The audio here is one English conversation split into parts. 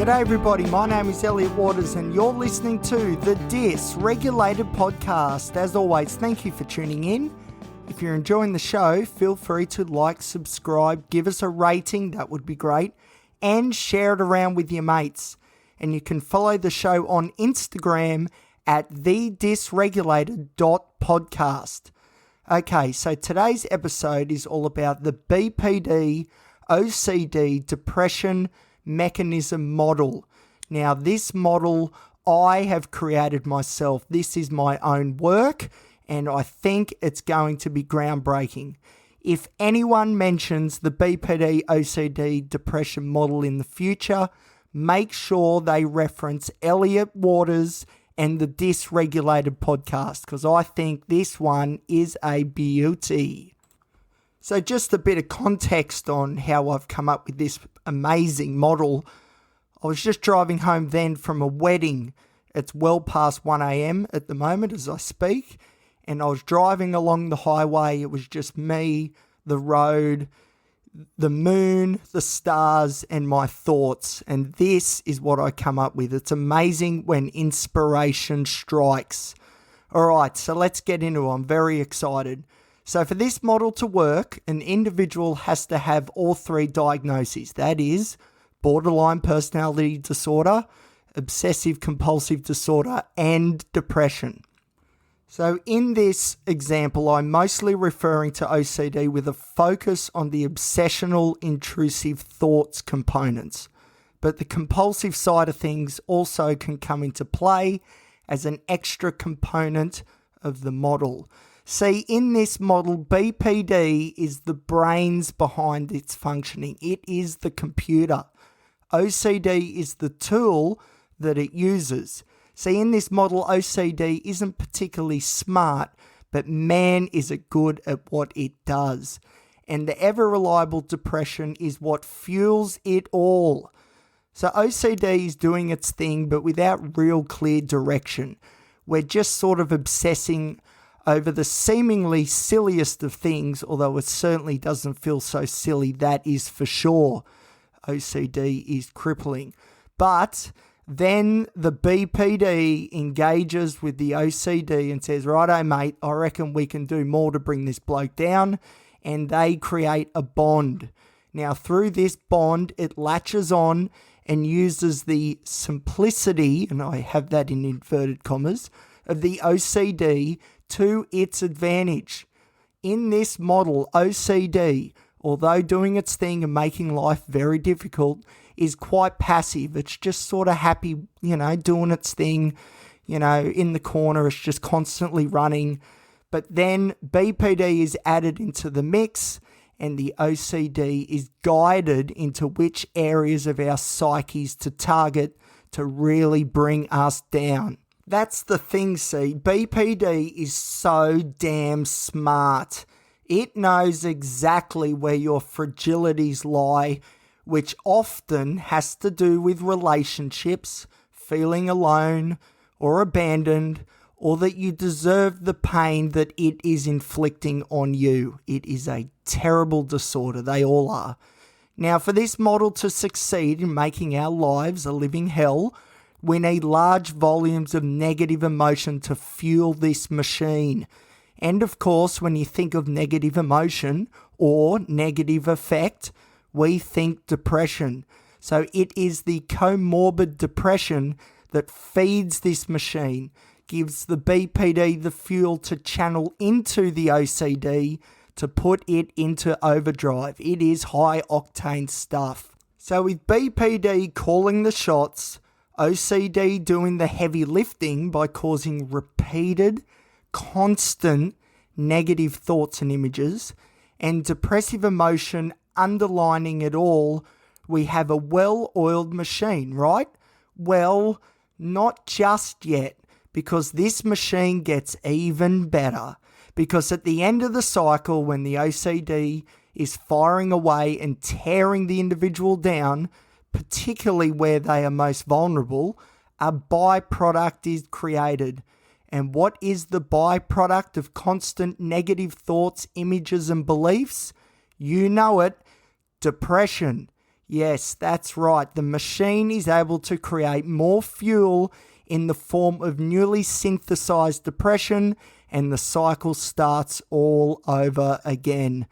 G'day everybody, my name is Elliot Waters and you're listening to the Dysregulated podcast. As always, thank you for tuning in. If you're enjoying the show, feel free to like, subscribe, give us a rating, that would be great, and share it around with your mates. And you can follow the show on Instagram at thedysregulated.podcast. Okay, so today's episode is all about the BPD, OCD, Depression Mechanism Model. Now, this model I have created myself. This is my own work, and I think it's going to be groundbreaking. If anyone mentions the BPD, OCD, Depression Model in the future, make sure they reference Elliot Waters and the Dysregulated podcast, because I think this one is a beauty. So just a bit of context on how I've come up with this amazing model. I was just driving home then from a wedding. It's well past 1 a.m. at the moment as I speak, and I was driving along the highway. It was just me, the road, the moon, the stars, and my thoughts. And this is what I come up with. It's amazing when inspiration strikes. All right, so let's get into it. I'm very excited. So for this model to work, an individual has to have all three diagnoses. That is borderline personality disorder, obsessive compulsive disorder, and depression. So in this example, I'm mostly referring to OCD with a focus on the obsessional intrusive thoughts components. But the compulsive side of things also can come into play as an extra component of the model. See, in this model, BPD is the brains behind its functioning. It is the computer. OCD is the tool that it uses. See, in this model, OCD isn't particularly smart, but man, is it good at what it does. And the ever-reliable depression is what fuels it all. So OCD is doing its thing, but without real clear direction. We're just sort of obsessing over the seemingly silliest of things, although it certainly doesn't feel so silly, that is for sure. OCD is crippling. But then the BPD engages with the OCD and says, righto mate, I reckon we can do more to bring this bloke down, and they create a bond. Now through this bond, it latches on and uses the simplicity, and I have that in inverted commas, of the OCD to its advantage. In this model, OCD, although doing its thing and making life very difficult, is quite passive. It's just sort of happy, doing its thing, in the corner. It's just constantly running. But then BPD is added into the mix, and the OCD is guided into which areas of our psyches to target to really bring us down. That's the thing, see. BPD is so damn smart. It knows exactly where your fragilities lie, which often has to do with relationships, feeling alone or abandoned, or that you deserve the pain that it is inflicting on you. It is a terrible disorder. They all are. Now, for this model to succeed in making our lives a living hell, we need large volumes of negative emotion to fuel this machine. And of course, when you think of negative emotion or negative affect, we think depression. So it is the comorbid depression that feeds this machine, gives the BPD the fuel to channel into the OCD to put it into overdrive. It is high octane stuff. So with BPD calling the shots, OCD doing the heavy lifting by causing repeated, constant negative thoughts and images, and depressive emotion underlining it all, we have a well-oiled machine, right? Well, not just yet, because this machine gets even better. Because at the end of the cycle, when the OCD is firing away and tearing the individual down, particularly where they are most vulnerable, a byproduct is created. And what is the byproduct of constant negative thoughts, images, and beliefs? You know it, depression. Yes, that's right. The machine is able to create more fuel in the form of newly synthesized depression, and the cycle starts all over again.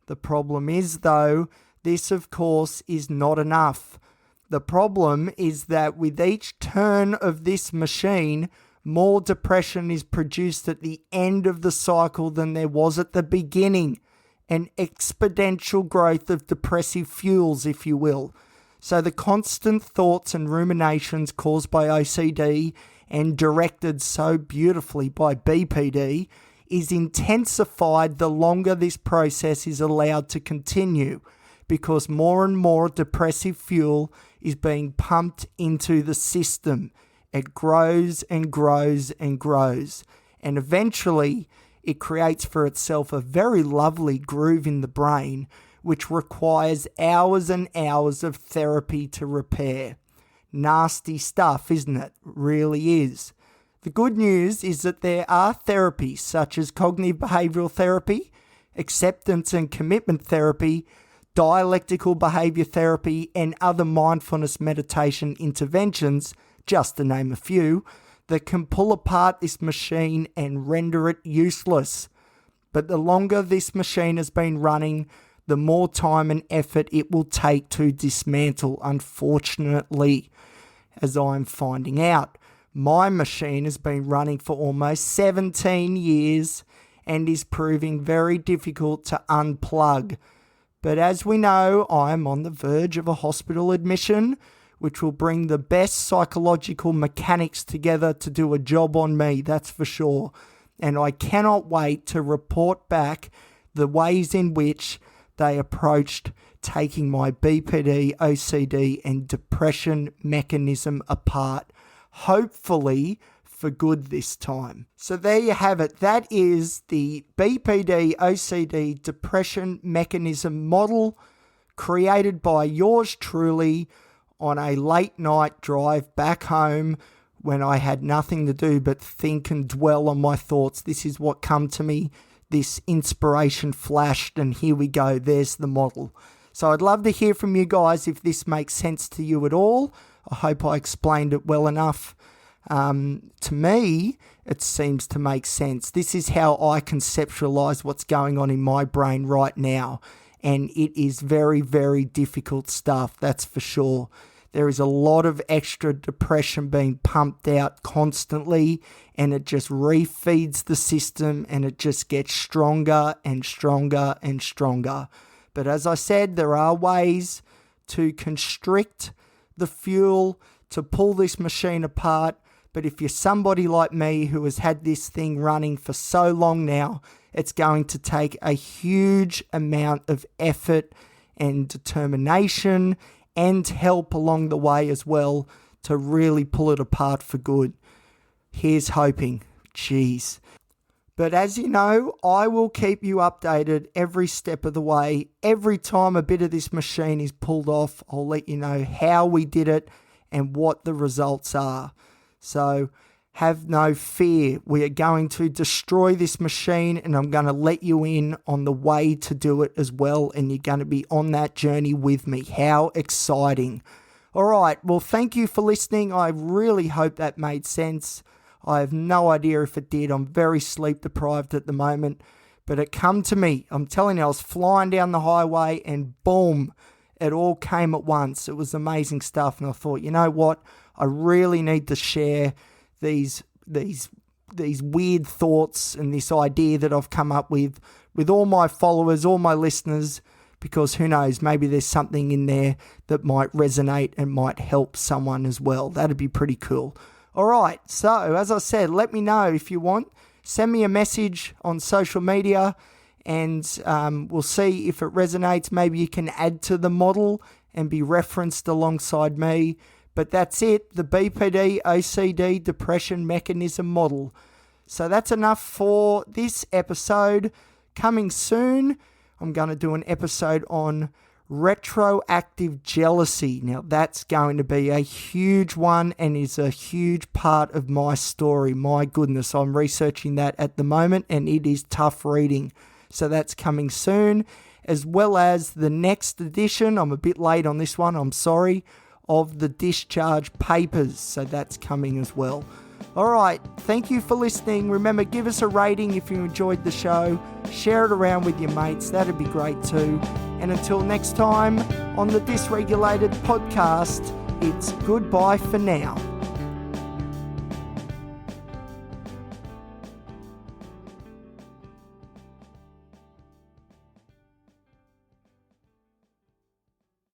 The problem is, though, this of course is not enough. The problem is that with each turn of this machine, more depression is produced at the end of the cycle than there was at the beginning. An exponential growth of depressive fuels, if you will. So the constant thoughts and ruminations caused by OCD and directed so beautifully by BPD is intensified the longer this process is allowed to continue, because more and more depressive fuel is being pumped into the system. It grows and grows and grows, and eventually it creates for itself a very lovely groove in the brain, which requires hours and hours of therapy to repair. Nasty stuff, isn't it? Really is. The good news is that there are therapies such as cognitive behavioral therapy, acceptance and commitment therapy, dialectical behavior therapy, and other mindfulness meditation interventions, just to name a few, that can pull apart this machine and render it useless. But the longer this machine has been running, the more time and effort it will take to dismantle, unfortunately, as I'm finding out. My machine has been running for almost 17 years and is proving very difficult to unplug. But as we know, I'm on the verge of a hospital admission, which will bring the best psychological mechanics together to do a job on me, that's for sure. And I cannot wait to report back the ways in which they approached taking my BPD, OCD, and depression mechanism apart. Hopefully for good this time. So there you have it. That is the BPD, OCD, depression mechanism model created by yours truly on a late night drive back home when I had nothing to do but think and dwell on my thoughts. This is what come to me. This inspiration flashed, and here we go. There's the model. So I'd love to hear from you guys if this makes sense to you at all. I hope I explained it well enough. To me, it seems to make sense. This is how I conceptualize what's going on in my brain right now. And it is very, very difficult stuff, that's for sure. There is a lot of extra depression being pumped out constantly, and it just refeeds the system, and it just gets stronger and stronger and stronger. But as I said, there are ways to constrict the fuel to pull this machine apart. But if you're somebody like me who has had this thing running for so long now, it's going to take a huge amount of effort and determination and help along the way as well to really pull it apart for good. Here's hoping. Jeez. But as you know, I will keep you updated every step of the way. Every time a bit of this machine is pulled off, I'll let you know how we did it and what the results are. So have no fear. We are going to destroy this machine, and I'm going to let you in on the way to do it as well. And you're going to be on that journey with me. How exciting. All right. Well, thank you for listening. I really hope that made sense. I have no idea if it did. I'm very sleep deprived at the moment, but it come to me. I'm telling you, I was flying down the highway and boom, it all came at once. It was amazing stuff. And I thought, you know what? I really need to share these weird thoughts and this idea that I've come up with all my followers, all my listeners, because who knows, maybe there's something in there that might resonate and might help someone as well. That'd be pretty cool. All right, so as I said, let me know if you want. Send me a message on social media and we'll see if it resonates. Maybe you can add to the model and be referenced alongside me. But that's it, the BPD, OCD, depression mechanism model. So that's enough for this episode. Coming soon, I'm going to do an episode on retroactive jealousy. Now, that's going to be a huge one and is a huge part of my story. My goodness, I'm researching that at the moment and it is tough reading. So that's coming soon. as well as the next edition, I'm a bit late on this one, I'm sorry, of the discharge papers. So that's coming as well. All right, thank you for listening. Remember, give us a rating if you enjoyed the show. Share it around with your mates. That'd be great too. And until next time on the Dysregulated podcast, it's goodbye for now.